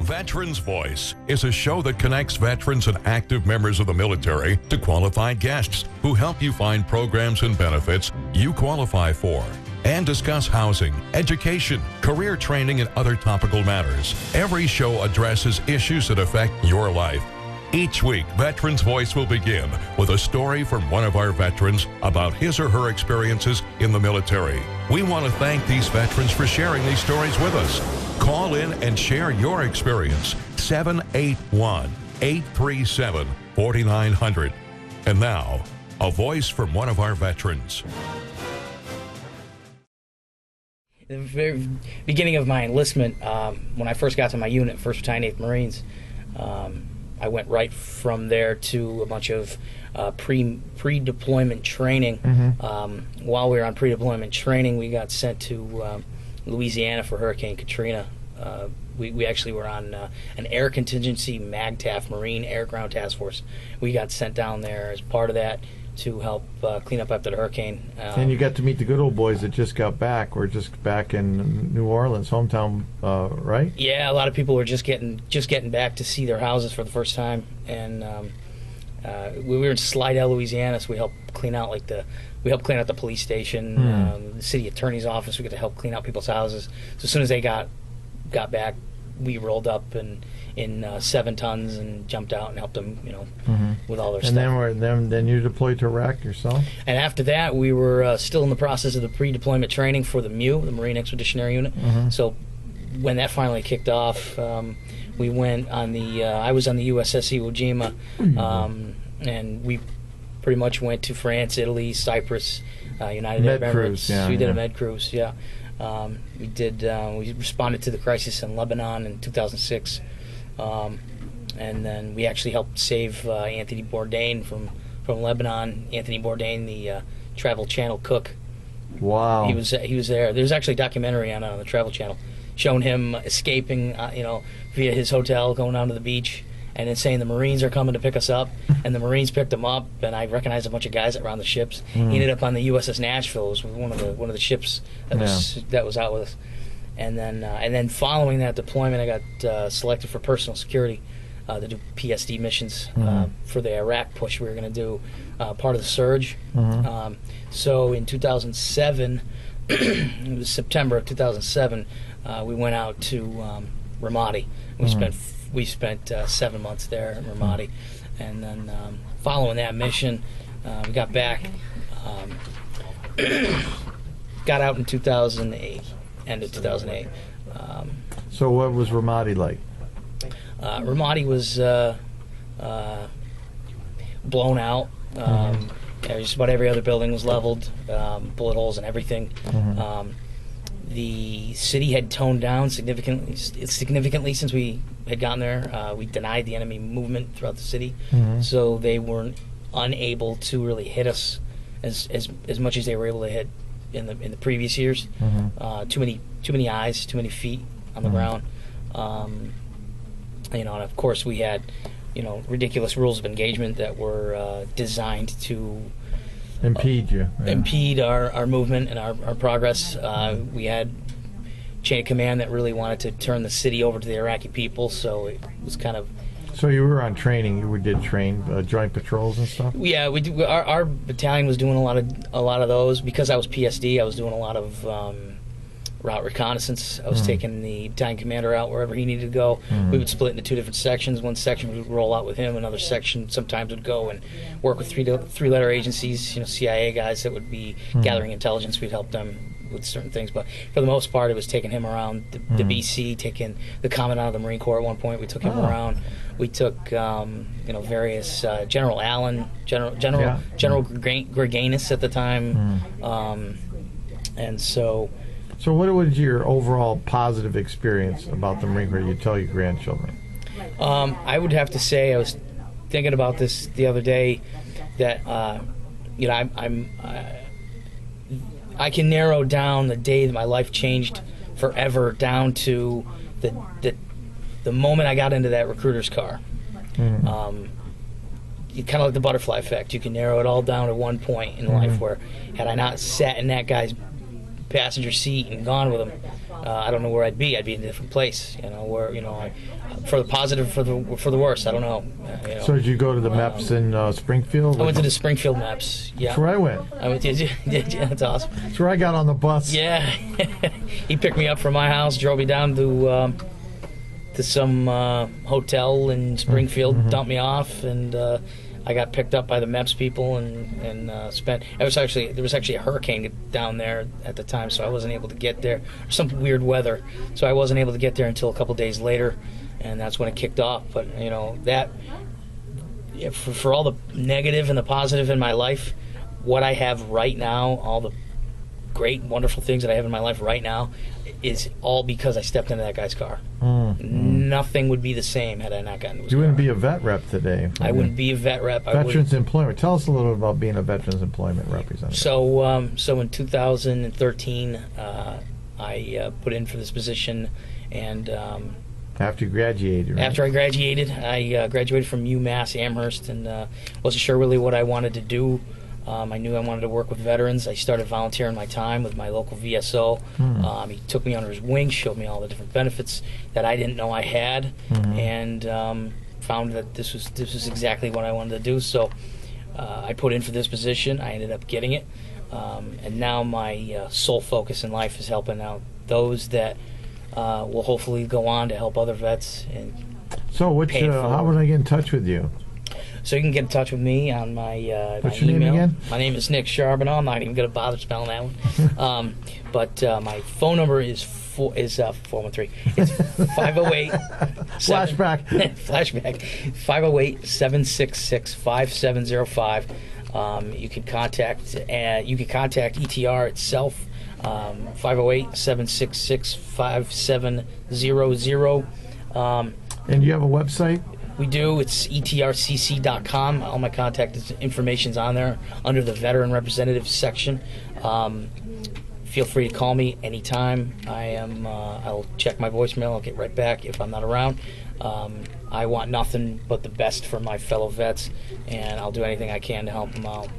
Veterans Voice is a show that connects veterans and active members of the military to qualified guests who help you find programs and benefits you qualify for and discuss housing, education, career training, and other topical matters. Every show addresses issues that affect your life. Each week, Veterans Voice will begin with a story from one of our veterans about his or her experiences in the military. We want to thank these veterans for sharing these stories with us. Call in and share your experience. 781-837-4900. And now, a voice from one of our veterans. The very beginning of my enlistment, when I first got to my unit, 1st Battalion, 8th Marines, I went right from there to a bunch of pre-deployment training. While we were on pre-deployment training, we got sent to Louisiana for Hurricane Katrina. We actually were on an air contingency MAGTAF, Marine Air Ground Task Force. We got sent down there as part of that to help clean up after the hurricane. And you got to meet the good old boys that just got back. We're just back in New Orleans, hometown, right? Yeah, a lot of people were just getting back to see their houses for the first time, and we were in Slidell, Louisiana, so we helped clean out the police station, the city attorney's office. We got to help clean out people's houses. So as soon as they got back, we rolled up in 7 tons and jumped out and helped them, with all their stuff. And then you deployed to Iraq yourself? And after that, we were still in the process of the pre-deployment training for the MU, the Marine Expeditionary Unit. So when that finally kicked off, we went on I was on the USS Iwo Jima, and we pretty much went to France, Italy, Cyprus, United Arab Emirates. We did a med cruise, we responded to the crisis in Lebanon in 2006, and then we actually helped save Anthony Bourdain from Lebanon. Anthony Bourdain, the Travel Channel cook. Wow. He was there. There's actually a documentary on the Travel Channel showing him escaping, via his hotel, going down to the beach, and then saying the Marines are coming to pick us up, and the Marines picked him up, and I recognized a bunch of guys that were on the ships. He ended up on the USS Nashville. It was one of the ships that was out with us. And then following that deployment, I got selected for personal security to do PSD missions for the Iraq push we were going to do, part of the surge. So in 2007, it was September of 2007, we went out to Ramadi. We spent 7 months there in Ramadi, and then following that mission, we got back, got out in 2008, end of 2008. So what was Ramadi like? Ramadi was blown out. Just about every other building was leveled, bullet holes and everything. The city had toned down significantly since we had gotten there. We denied the enemy movement throughout the city, so they weren't unable to really hit us as much as they were able to hit in the previous years. Too many eyes, too many feet on the ground. And of course we had ridiculous rules of engagement that were designed to impede our movement and our progress. We had chain of command that really wanted to turn the city over to the Iraqi people, so it was kind of... So you were on training. You did train joint patrols and stuff. Yeah, we do. Our battalion was doing a lot of those. Because I was PSD, I was doing a lot of route reconnaissance. I was taking the battalion commander out wherever he needed to go. We would split into 2 different sections. One section would roll out with him. Another section sometimes would go and work with three-letter agencies, CIA guys that would be gathering intelligence. We'd help them with certain things, but for the most part, it was taking him around the BC, taking the commandant of the Marine Corps. At one point, we took him around. We took various General Allen, General Greganus at the time, and so. So what was your overall positive experience about the Marine Corps you tell your grandchildren? I would have to say, I was thinking about this the other day, that I can narrow down the day that my life changed forever down to the moment I got into that recruiter's car. You kind of like the butterfly effect. You can narrow it all down to one point in life where, had I not sat in that guy's passenger seat and gone with him, I don't know where I'd be. I'd be in a different place. Where for the positive, for the worse. I don't know. So did you go to the MEPS in Springfield? I went to the Springfield MEPS. Yeah, that's where I went. That's awesome. That's where I got on the bus. Yeah, he picked me up from my house, drove me down to some hotel in Springfield, dumped me off, and I got picked up by the MEPS people and spent. There was actually a hurricane down there at the time, so I wasn't able to get there. Some weird weather, so I wasn't able to get there until a couple days later, and that's when it kicked off. But for all the negative and the positive in my life, what I have right now, all the great, wonderful things that I have in my life right now, is all because I stepped into that guy's car. Nothing would be the same had I not gotten into his car. You wouldn't be a vet rep today. I wouldn't be a vet rep. Veterans Employment. Tell us a little bit about being a Veterans Employment representative. So in 2013, I put in for this position, and after you graduated, right? After I graduated, I graduated from UMass Amherst, and wasn't sure really what I wanted to do. I knew I wanted to work with veterans. I started volunteering my time with my local VSO. He took me under his wing, showed me all the different benefits that I didn't know I had, and found that this was exactly what I wanted to do. So I put in for this position. I ended up getting it, and now my sole focus in life is helping out those that will hopefully go on to help other vets. And so, how would I get in touch with you? So you can get in touch with me on my What's my your email. name again? My name is Nick Charbonneau. I'm not even going to bother spelling that one. But my phone number is 413. It's 508. Flashback. Flashback. 508-766-5705. You can contact ETR itself. 508-766-5700. And you have a website? We do. It's etrcc.com. All my contact information's on there under the Veteran Representative section. Feel free to call me anytime. I'll check my voicemail. I'll get right back if I'm not around. I want nothing but the best for my fellow vets, and I'll do anything I can to help them out.